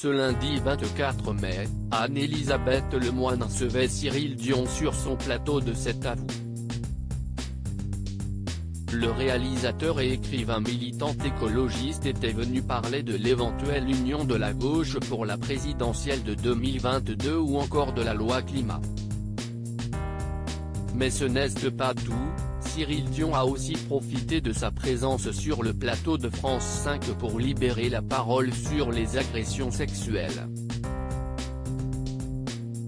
Ce lundi 24 mai, Anne-Elisabeth Lemoine recevait Cyril Dion sur son plateau de C'est à vous. Le réalisateur et écrivain militant écologiste était venu parler de l'éventuelle union de la gauche pour la présidentielle de 2022 ou encore de la loi climat. Mais ce n'est pas tout, Cyril Dion a aussi profité de sa présence sur le plateau de France 5 pour libérer la parole sur les agressions sexuelles.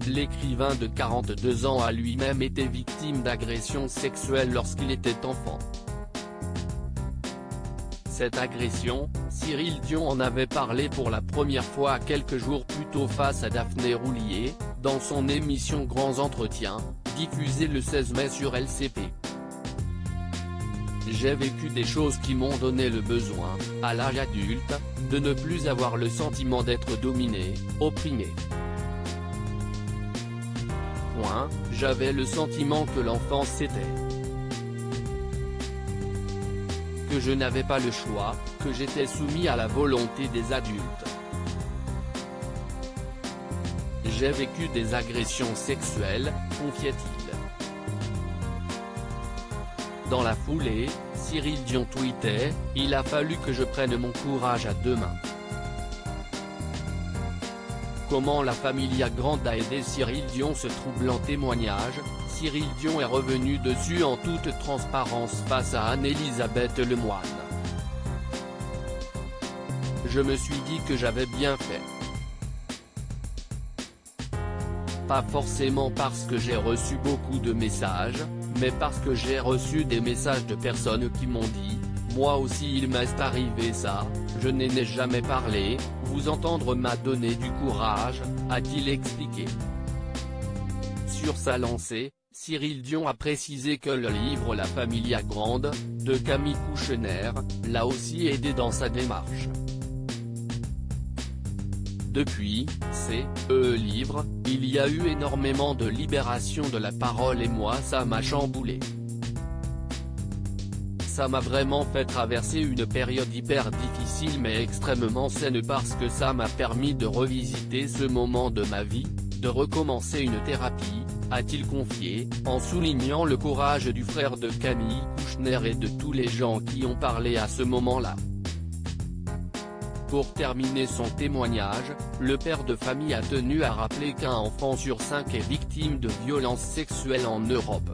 L'écrivain de 42 ans a lui-même été victime d'agressions sexuelles lorsqu'il était enfant. Cette agression, Cyril Dion en avait parlé pour la première fois quelques jours plus tôt face à Daphné Roulier, dans son émission Grands Entretiens, diffusée le 16 mai sur LCP. J'ai vécu des choses qui m'ont donné le besoin, à l'âge adulte, de ne plus avoir le sentiment d'être dominé, opprimé. J'avais le sentiment que l'enfance c'était. Que je n'avais pas le choix, que j'étais soumis à la volonté des adultes. J'ai vécu des agressions sexuelles, confiait-il. Dans la foulée, Cyril Dion tweetait « Il a fallu que je prenne mon courage à deux mains ». Comment la Familia Grande a aidé Cyril Dion? Ce troublant témoignage, Cyril Dion est revenu dessus en toute transparence face à Anne-Elisabeth Lemoine. Je me suis dit que j'avais bien fait. Pas forcément parce que j'ai reçu beaucoup de messages, mais parce que j'ai reçu des messages de personnes qui m'ont dit « Moi aussi il m'est arrivé ça, je n'en ai jamais parlé, vous entendre m'a donné du courage », a-t-il expliqué. Sur sa lancée, Cyril Dion a précisé que le livre La Familia Grande, de Camille Kouchner, l'a aussi aidé dans sa démarche. Depuis, livre, il y a eu énormément de libération de la parole et moi ça m'a chamboulé. Ça m'a vraiment fait traverser une période hyper difficile mais extrêmement saine parce que ça m'a permis de revisiter ce moment de ma vie, de recommencer une thérapie, a-t-il confié, en soulignant le courage du frère de Camille Kouchner et de tous les gens qui ont parlé à ce moment-là. Pour terminer son témoignage, le père de famille a tenu à rappeler qu'1 enfant sur 5 est victime de violences sexuelles en Europe.